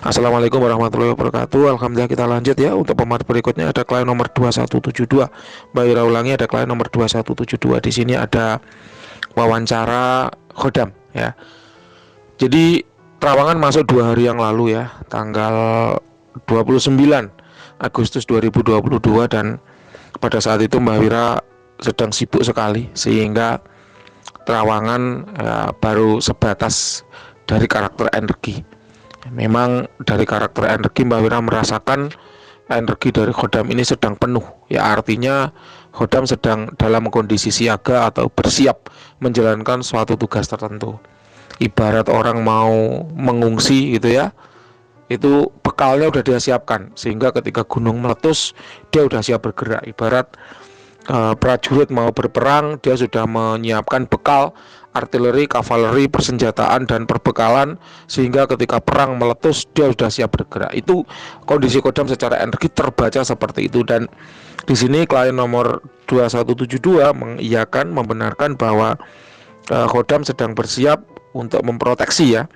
Assalamualaikum warahmatullahi wabarakatuh. Alhamdulillah, kita lanjut ya. Untuk pemateri berikutnya ada klien nomor 2172. Mbak Ira ulangi, ada klien nomor 2172. Di sini ada wawancara khodam ya. Jadi terawangan masuk 2 hari yang lalu ya, tanggal 29 Agustus 2022, dan pada saat itu Mbak Wira sedang sibuk sekali sehingga terawangan ya, baru sebatas dari karakter energi. Memang dari karakter energi Mbak Wira merasakan energi dari khodam ini sedang penuh. Ya, artinya khodam sedang dalam kondisi siaga atau bersiap menjalankan suatu tugas tertentu. Ibarat orang mau mengungsi gitu ya, itu bekalnya udah dia siapkan, sehingga ketika gunung meletus dia udah siap bergerak. Ibarat prajurit mau berperang, dia sudah menyiapkan bekal artileri, kavaleri, persenjataan dan perbekalan, sehingga ketika perang meletus dia sudah siap bergerak. Itu kondisi khodam secara energi terbaca seperti itu. Dan di sini klien nomor 2172 mengiyakan, membenarkan bahwa khodam sedang bersiap untuk memproteksi ya,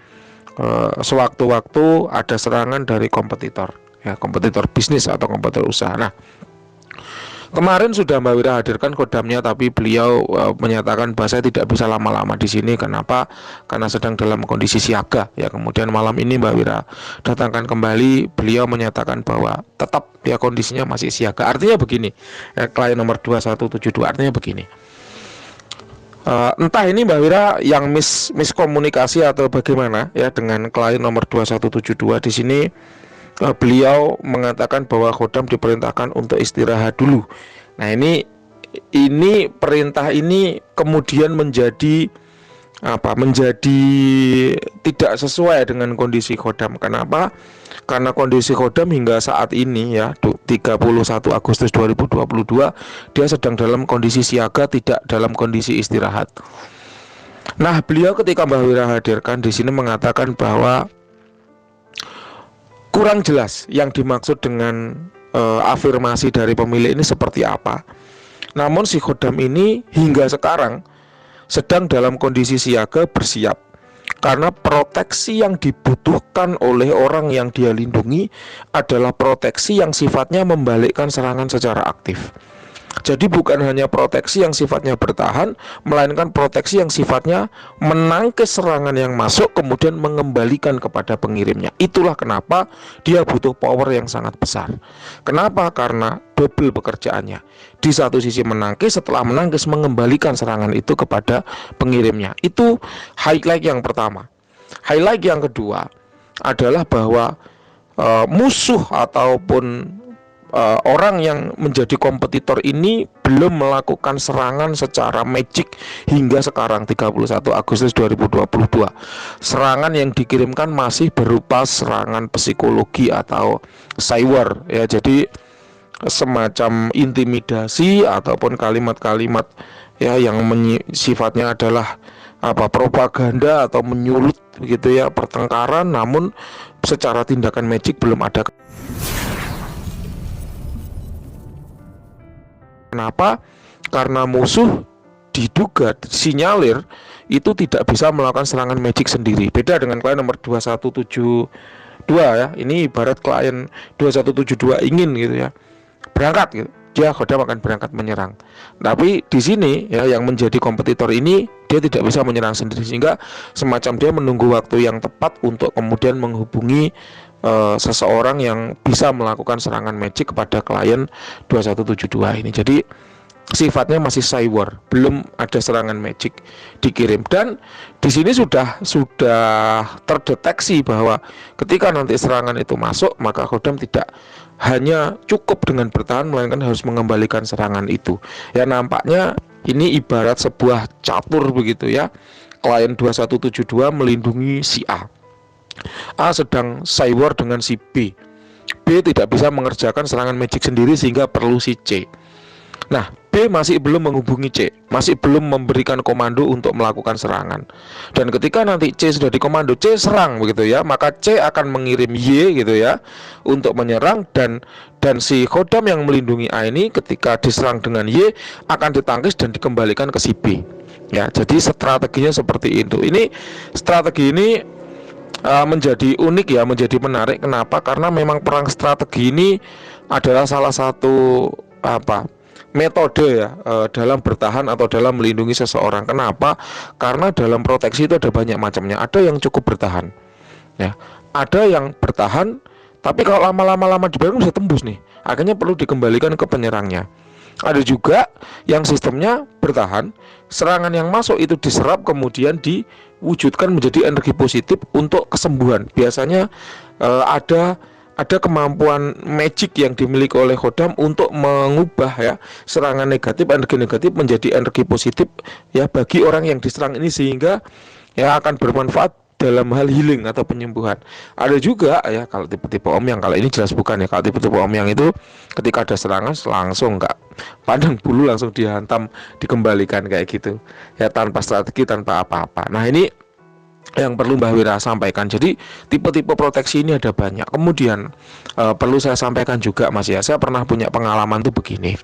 sewaktu-waktu ada serangan dari kompetitor ya, kompetitor bisnis atau kompetitor usaha. Nah, kemarin sudah Mbak Wira hadirkan khodamnya, tapi beliau menyatakan bahwa saya tidak bisa lama-lama di sini. Kenapa? Karena sedang dalam kondisi siaga ya. Kemudian malam ini Mbak Wira datangkan kembali, beliau menyatakan bahwa tetap ya kondisinya masih siaga. Artinya begini, klien nomor 2172, artinya begini. Entah ini Mbak Wira yang miskomunikasi atau bagaimana ya dengan klien nomor 2172. Di sini beliau mengatakan bahwa khodam diperintahkan untuk istirahat dulu. Nah, ini perintah ini kemudian menjadi menjadi tidak sesuai dengan kondisi khodam. Kenapa? Karena kondisi khodam hingga saat ini ya, 31 Agustus 2022, dia sedang dalam kondisi siaga, tidak dalam kondisi istirahat. Nah, beliau ketika Mbak Wira hadirkan di sini mengatakan bahwa kurang jelas yang dimaksud dengan afirmasi dari pemilik ini seperti apa. Namun si khodam ini hingga sekarang sedang dalam kondisi siaga bersiap, karena proteksi yang dibutuhkan oleh orang yang dia lindungi adalah proteksi yang sifatnya membalikkan serangan secara aktif. Jadi bukan hanya proteksi yang sifatnya bertahan, melainkan proteksi yang sifatnya menangkis serangan yang masuk kemudian mengembalikan kepada pengirimnya. Itulah kenapa dia butuh power yang sangat besar. Kenapa? Karena double pekerjaannya. Di satu sisi menangkis, setelah menangkis mengembalikan serangan itu kepada pengirimnya. Itu highlight yang pertama. Highlight yang kedua adalah bahwa musuh ataupun orang yang menjadi kompetitor ini belum melakukan serangan secara magic hingga sekarang 31 Agustus 2022. Serangan yang dikirimkan masih berupa serangan psikologi atau cyber ya. Jadi semacam intimidasi ataupun kalimat-kalimat ya yang sifatnya adalah propaganda atau menyulut begitu ya, pertengkaran, namun secara tindakan magic belum ada. Kenapa? Karena musuh diduga sinyalir itu tidak bisa melakukan serangan magic sendiri. Beda dengan klien nomor 2172 ya. Ini ibarat klien 2172 ingin gitu ya, berangkat gitu, dia khodam akan berangkat menyerang. Tapi di sini ya, yang menjadi kompetitor ini dia tidak bisa menyerang sendiri, sehingga semacam dia menunggu waktu yang tepat untuk kemudian menghubungi seseorang yang bisa melakukan serangan magic kepada klien 2172 ini. Jadi sifatnya masih cyber, belum ada serangan magic dikirim. Dan di sini sudah terdeteksi bahwa ketika nanti serangan itu masuk, maka khodam tidak hanya cukup dengan bertahan, melainkan harus mengembalikan serangan itu. Ya, nampaknya ini ibarat sebuah catur begitu ya. Klien 2172 melindungi si A. A sedang cyber dengan si B. B tidak bisa mengerjakan serangan magic sendiri sehingga perlu si C. Nah, B masih belum menghubungi C, masih belum memberikan komando untuk melakukan serangan. Dan ketika nanti C sudah dikomando, C serang begitu ya, maka C akan mengirim Y gitu ya untuk menyerang, dan si khodam yang melindungi A ini ketika diserang dengan Y akan ditangkis dan dikembalikan ke si B. Ya, jadi strateginya seperti itu. Ini strategi ini menjadi unik ya, menjadi menarik. Kenapa? Karena memang perang strategi ini adalah salah satu metode ya, dalam bertahan atau dalam melindungi seseorang. Kenapa? Karena dalam proteksi itu ada banyak macamnya. Ada yang cukup bertahan, ya. Ada yang bertahan, tapi kalau lama-lama dibiarkan bisa tembus nih. Akhirnya perlu dikembalikan ke penyerangnya. Ada juga yang sistemnya bertahan, serangan yang masuk itu diserap kemudian diwujudkan menjadi energi positif untuk kesembuhan. Biasanya ada kemampuan magic yang dimiliki oleh Khodam untuk mengubah ya serangan negatif, energi negatif menjadi energi positif ya bagi orang yang diserang ini, sehingga ya akan bermanfaat dalam hal healing atau penyembuhan. Ada juga ya kalau tipe-tipe Omyang, kalau ini jelas bukan ya. Kalau tipe-tipe Omyang itu ketika ada serangan langsung nggak pandang bulu, langsung dihantam, dikembalikan kayak gitu ya, tanpa strategi, tanpa apa-apa. Nah, ini yang perlu Mbah Wira sampaikan. Jadi tipe-tipe proteksi ini ada banyak. Kemudian perlu saya sampaikan juga Mas ya, saya pernah punya pengalaman tuh begini.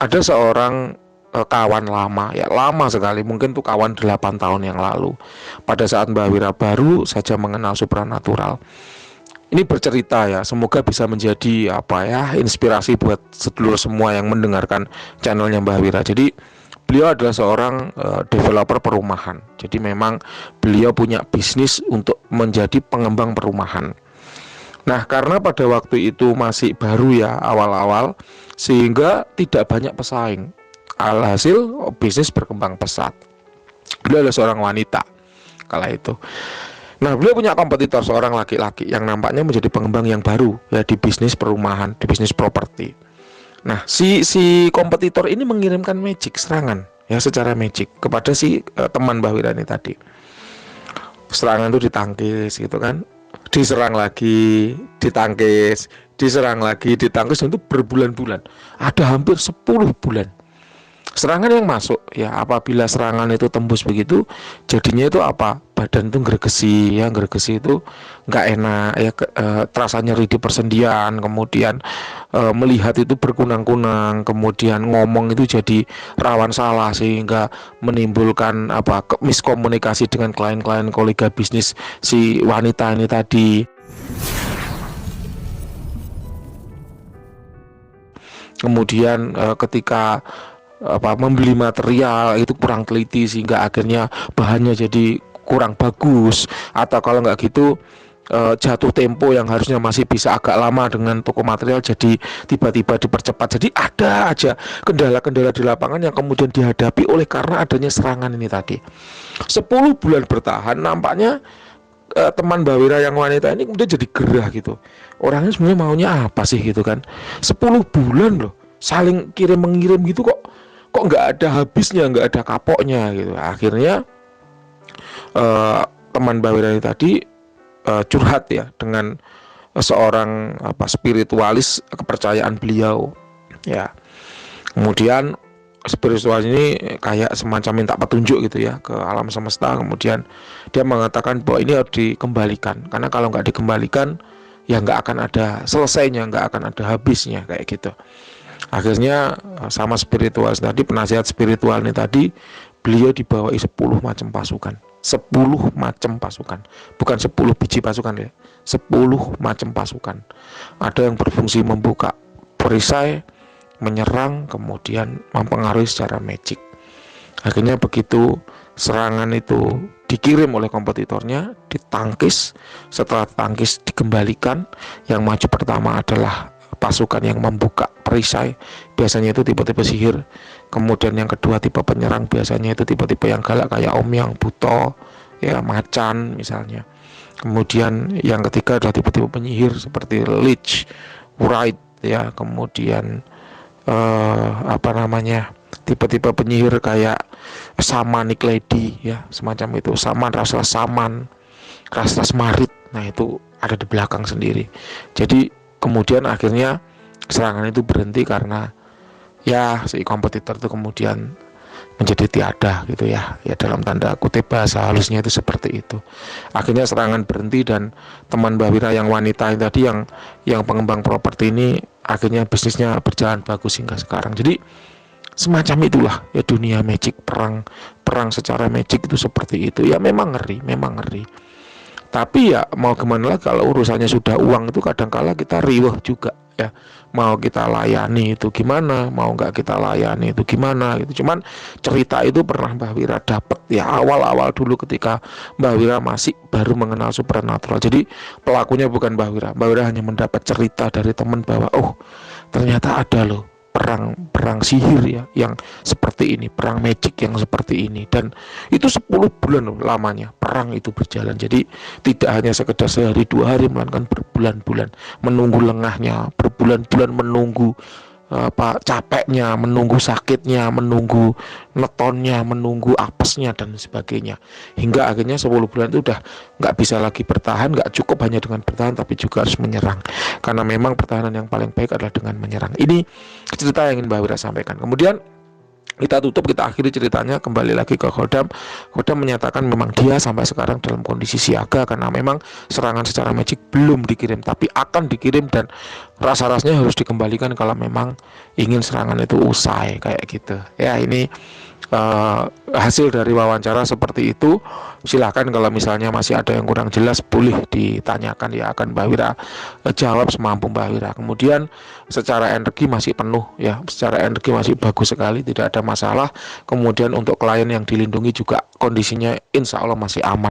Ada seorang kawan lama ya, lama sekali, mungkin tuh kawan 8 tahun yang lalu. Pada saat Mbah Wira baru saja mengenal supranatural. Ini bercerita ya, semoga bisa menjadi inspirasi buat sedulur semua yang mendengarkan channelnya Mbah Wira. Jadi beliau adalah seorang developer perumahan. Jadi memang beliau punya bisnis untuk menjadi pengembang perumahan. Nah, karena pada waktu itu masih baru ya, awal-awal, sehingga tidak banyak pesaing. Alhasil bisnis berkembang pesat. Beliau adalah seorang wanita kala itu. Nah, beliau punya kompetitor, seorang laki-laki yang nampaknya menjadi pengembang yang baru ya di bisnis perumahan, di bisnis properti. Nah, si kompetitor ini mengirimkan magic serangan ya, secara magic kepada si teman Mbah Wira ini tadi. Serangan itu ditangkis gitu kan, diserang lagi, ditangkis, diserang lagi, ditangkis, itu berbulan-bulan. Ada hampir 10 bulan. Serangan yang masuk ya, apabila serangan itu tembus begitu, jadinya itu badan itu gregesi itu nggak enak ya, terasa nyeri di persendian, kemudian melihat itu berkunang-kunang, kemudian ngomong itu jadi rawan salah, sehingga menimbulkan miskomunikasi dengan klien-klien, kolega bisnis si wanita ini tadi. Kemudian ketika membeli material itu kurang teliti, sehingga akhirnya bahannya jadi kurang bagus, atau kalau nggak gitu jatuh tempo yang harusnya masih bisa agak lama dengan toko material jadi tiba-tiba dipercepat. Jadi ada aja kendala-kendala di lapangan yang kemudian dihadapi oleh karena adanya serangan ini tadi. 10 bulan bertahan, nampaknya teman Mbak Wira yang wanita ini kemudian jadi gerah gitu. Orangnya sebenarnya maunya apa sih gitu kan. 10 bulan loh saling kirim mengirim gitu, kok nggak ada habisnya, nggak ada kapoknya gitu. Akhirnya teman Mbak Wira ini tadi curhat ya dengan seorang spiritualis kepercayaan beliau ya. Kemudian spiritualis ini kayak semacam minta petunjuk gitu ya ke alam semesta. Kemudian dia mengatakan bahwa ini harus dikembalikan, karena kalau nggak dikembalikan ya nggak akan ada selesainya, nggak akan ada habisnya kayak gitu. Akhirnya sama spiritualis tadi, penasihat spiritual ini tadi, beliau dibawahi 10 macam pasukan. 10 macam pasukan, bukan 10 biji pasukan ya, 10 macam pasukan. Ada yang berfungsi membuka perisai, menyerang, kemudian mempengaruhi secara magic. Akhirnya begitu serangan itu dikirim oleh kompetitornya, ditangkis. Setelah tangkis dikembalikan, yang maju pertama adalah pasukan yang membuka perisai, biasanya itu tipe-tipe sihir. Kemudian yang kedua tipe penyerang, biasanya itu tipe-tipe yang galak kayak Omyang, Buto, ya macan misalnya. Kemudian yang ketiga adalah tipe-tipe penyihir seperti Lich, Wright ya. Kemudian tipe-tipe penyihir kayak Shamanic Lady ya, semacam itu. Saman, ras marit. Nah, itu ada di belakang sendiri. Jadi kemudian akhirnya serangan itu berhenti karena ya si kompetitor itu kemudian menjadi tiada gitu ya. Ya dalam tanda kutip bahasa halusnya itu seperti itu. Akhirnya serangan berhenti dan teman Mbak Wira yang wanita ini tadi, yang pengembang properti ini, akhirnya bisnisnya berjalan bagus hingga sekarang. Jadi semacam itulah ya dunia magic, perang secara magic itu seperti itu. Ya memang ngeri. Tapi ya mau gimana lagi, kalau urusannya sudah uang itu kadangkala kita riweh juga ya. Mau kita layani itu gimana, mau nggak kita layani itu gimana gitu. Cuman cerita itu pernah Mbah Wira dapat ya awal-awal dulu ketika Mbah Wira masih baru mengenal supernatural. Jadi pelakunya bukan Mbah Wira. Mbah Wira hanya mendapat cerita dari teman bahwa oh ternyata ada loh perang sihir ya yang seperti ini, perang magic yang seperti ini, dan itu 10 bulan loh lamanya perang itu berjalan. Jadi tidak hanya sekedar sehari dua hari, melainkan berbulan-bulan menunggu lengahnya, berbulan-bulan menunggu capeknya, menunggu sakitnya, menunggu netonnya, menunggu apesnya dan sebagainya, hingga akhirnya 10 bulan itu udah nggak bisa lagi bertahan, nggak cukup hanya dengan bertahan tapi juga harus menyerang, karena memang pertahanan yang paling baik adalah dengan menyerang. Ini cerita yang ingin Mbak Wira sampaikan. Kemudian kita tutup, kita akhiri ceritanya kembali lagi ke Khodam. Khodam menyatakan memang dia sampai sekarang dalam kondisi siaga karena memang serangan secara magic belum dikirim, tapi akan dikirim dan rasa-rasanya harus dikembalikan kalau memang ingin serangan itu usai kayak gitu. Ya ini hasil dari wawancara seperti itu. Silahkan kalau misalnya masih ada yang kurang jelas boleh ditanyakan ya, akan Mbak Wira jawab semampu Mbak Wira. Kemudian secara energi masih penuh ya, secara energi masih bagus sekali, tidak ada masalah. Kemudian untuk klien yang dilindungi juga kondisinya insya Allah masih aman.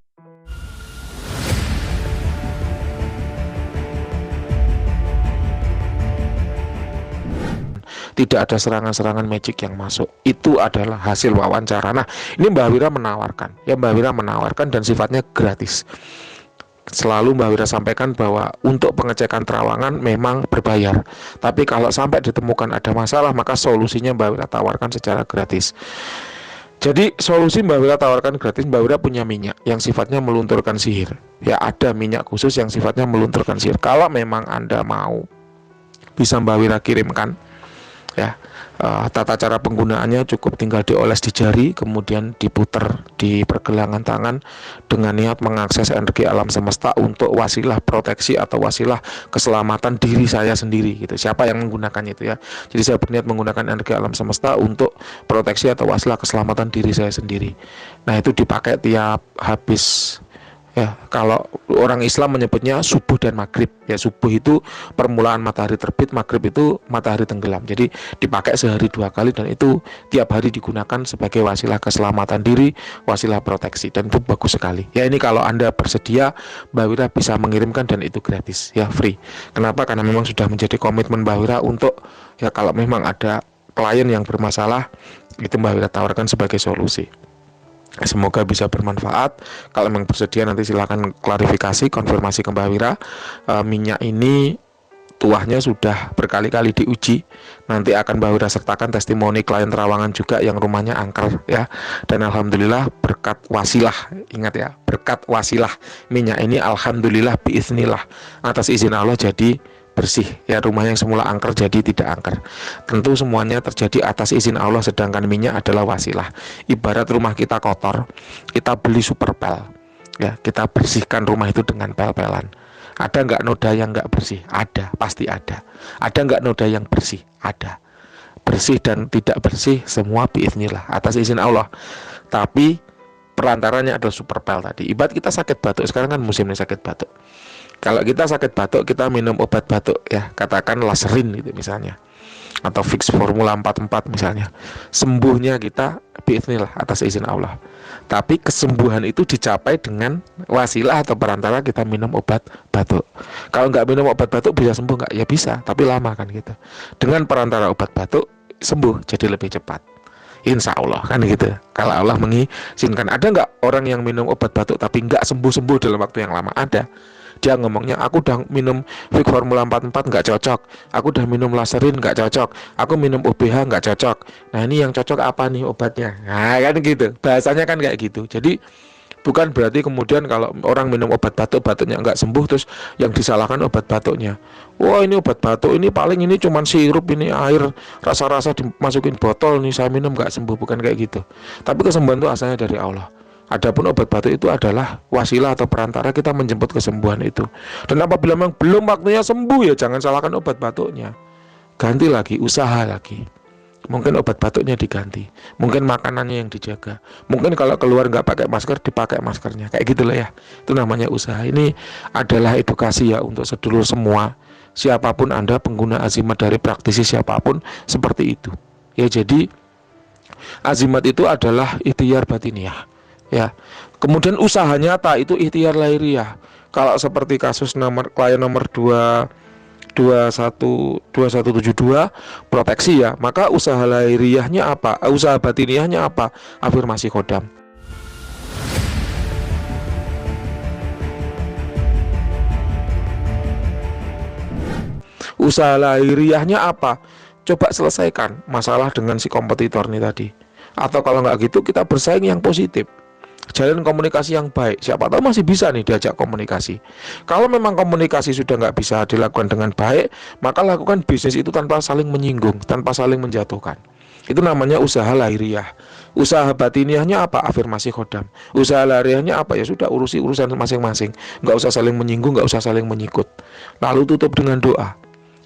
Tidak ada serangan-serangan magic yang masuk. Itu adalah hasil wawancara. Nah, ini Mbak Wira menawarkan. Ya, Mbak Wira menawarkan dan sifatnya gratis. Selalu Mbak Wira sampaikan bahwa untuk pengecekan terawangan memang berbayar. Tapi kalau sampai ditemukan ada masalah, maka solusinya Mbak Wira tawarkan secara gratis. Jadi solusi Mbak Wira tawarkan gratis. Mbak Wira punya minyak yang sifatnya melunturkan sihir. Ya, ada minyak khusus yang sifatnya melunturkan sihir. Kalau memang Anda mau, bisa Mbak Wira kirimkan. Ya, tata cara penggunaannya cukup tinggal dioles di jari, kemudian diputar di pergelangan tangan dengan niat mengakses energi alam semesta untuk wasilah proteksi atau wasilah keselamatan diri saya sendiri gitu. Siapa yang menggunakan itu ya. Jadi saya berniat menggunakan energi alam semesta untuk proteksi atau wasilah keselamatan diri saya sendiri. Nah, itu dipakai tiap habis ya, kalau orang Islam menyebutnya subuh dan maghrib. Ya, subuh itu permulaan matahari terbit, maghrib itu matahari tenggelam. Jadi dipakai sehari 2 kali dan itu tiap hari digunakan sebagai wasilah keselamatan diri, wasilah proteksi, dan itu bagus sekali. Ya, ini kalau Anda bersedia, Mbak Wira bisa mengirimkan dan itu gratis, ya free. Kenapa? Karena memang sudah menjadi komitmen Mbak Wira untuk ya kalau memang ada klien yang bermasalah, itu Mbak Wira tawarkan sebagai solusi. Semoga bisa bermanfaat. Kalau memang bersedia nanti silakan klarifikasi, konfirmasi ke Mbak Wira. Minyak ini tuahnya sudah berkali-kali diuji. Nanti akan Mbak Wira sertakan testimoni klien terawangan juga yang rumahnya angker ya. Dan alhamdulillah berkat wasilah, ingat ya, berkat wasilah minyak ini alhamdulillah biiznillah atas izin Allah jadi bersih ya, rumah yang semula angker jadi tidak angker. Tentu semuanya terjadi atas izin Allah, sedangkan minyak adalah wasilah. Ibarat rumah kita kotor, kita beli super pel ya, kita bersihkan rumah itu dengan pel-pelan. Ada nggak noda yang nggak bersih? Ada, pasti ada. Ada nggak noda yang bersih? Ada. Bersih dan tidak bersih semua biiznillah atas izin Allah. Tapi perantaranya adalah super pel tadi. Ibarat kita sakit batuk, sekarang kan musimnya sakit batuk. Kalau kita sakit batuk, kita minum obat batuk ya, katakan Laserin gitu misalnya, atau Vicks Formula 44 misalnya. Sembuhnya kita biiznillah atas izin Allah. Tapi kesembuhan itu dicapai dengan wasilah atau perantara kita minum obat batuk. Kalau nggak minum obat batuk bisa sembuh nggak? Ya bisa, tapi lama kan gitu. Dengan perantara obat batuk sembuh jadi lebih cepat. Insya Allah kan gitu. Kalau Allah mengizinkan. Ada nggak orang yang minum obat batuk tapi nggak sembuh-sembuh dalam waktu yang lama? Ada. Dia ngomongnya, aku udah minum Vick Formula 44 nggak cocok, aku udah minum Laserin nggak cocok, aku minum OBH nggak cocok. Nah, ini yang cocok apa nih obatnya? Nah, kan gitu, bahasanya kan kayak gitu. Jadi bukan berarti kemudian kalau orang minum obat batuk, batuknya nggak sembuh, terus yang disalahkan obat batuknya. Wah, ini obat batuk ini paling ini cuman sirup, ini air rasa-rasa dimasukin botol nih, saya minum nggak sembuh. Bukan kayak gitu. Tapi kesembuhan itu asalnya dari Allah. Adapun obat batuk itu adalah wasilah atau perantara kita menjemput kesembuhan itu. Dan apabila memang belum waktunya sembuh, ya jangan salahkan obat batuknya. Ganti lagi, usaha lagi. Mungkin obat batuknya diganti, mungkin makanannya yang dijaga, mungkin kalau keluar nggak pakai masker dipakai maskernya, kayak gitu lah ya. Itu namanya usaha. Ini adalah edukasi ya untuk sedulur semua, siapapun Anda pengguna azimat dari praktisi siapapun seperti itu ya. Jadi azimat itu adalah ikhtiar batiniah ya. Kemudian usaha nyata itu ikhtiar lahiriah. Kalau seperti kasus klien nomor 2172 proteksi ya, maka usaha lahiriahnya apa? Usaha batiniahnya apa? Afirmasi khodam. Usaha lahiriahnya apa? Coba selesaikan masalah dengan si kompetitor nih tadi. Atau kalau nggak gitu, kita bersaing yang positif, jalin komunikasi yang baik. Siapa tahu masih bisa nih diajak komunikasi. Kalau memang komunikasi sudah nggak bisa dilakukan dengan baik, maka lakukan bisnis itu tanpa saling menyinggung, tanpa saling menjatuhkan. Itu namanya usaha lahiriah. Usaha batiniahnya apa? Afirmasi khodam. Usaha lahiriahnya apa? Ya sudah, urusi urusan masing-masing. Nggak usah saling menyinggung, nggak usah saling menyikut. Lalu tutup dengan doa.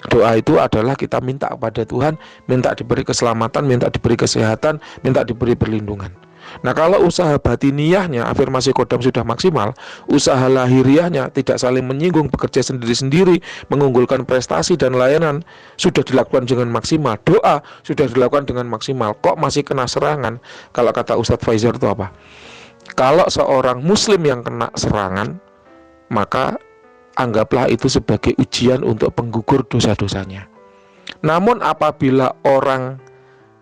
Doa itu adalah kita minta kepada Tuhan, minta diberi keselamatan, minta diberi kesehatan, minta diberi perlindungan. Nah, kalau usaha batiniahnya afirmasi khodam sudah maksimal, usaha lahiriahnya tidak saling menyinggung, bekerja sendiri-sendiri, mengunggulkan prestasi dan layanan sudah dilakukan dengan maksimal, doa sudah dilakukan dengan maksimal, kok masih kena serangan? Kalau kata Ustadz Faizar itu apa? Kalau seorang muslim yang kena serangan, maka anggaplah itu sebagai ujian untuk penggugur dosa-dosanya. Namun apabila orang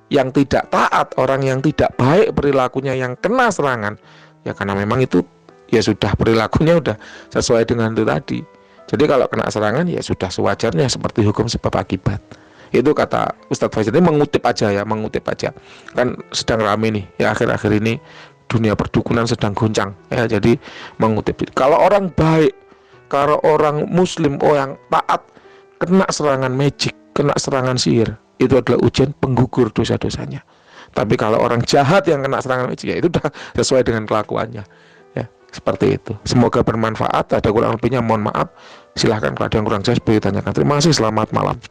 yang tidak taat, orang yang tidak baik perilakunya yang kena serangan, ya karena memang itu ya sudah perilakunya udah sesuai dengan itu tadi. Jadi kalau kena serangan ya sudah sewajarnya, seperti hukum sebab akibat. Itu kata Ustadz Faizal. Ini mengutip aja ya, mengutip aja. Kan sedang rame nih ya akhir-akhir ini, dunia perdukunan sedang goncang ya, jadi mengutip. Kalau orang baik, kalau orang muslim, yang taat, kena serangan magic, kena serangan sihir, itu adalah ujian penggugur dosa-dosanya. Tapi kalau orang jahat yang kena serangan magic, ya itu sudah sesuai dengan kelakuannya ya, seperti itu. Semoga bermanfaat. Ada kurang lebihnya mohon maaf. Silahkan kalau ada yang kurang jelas boleh ditanyakan. Terima kasih, selamat malam.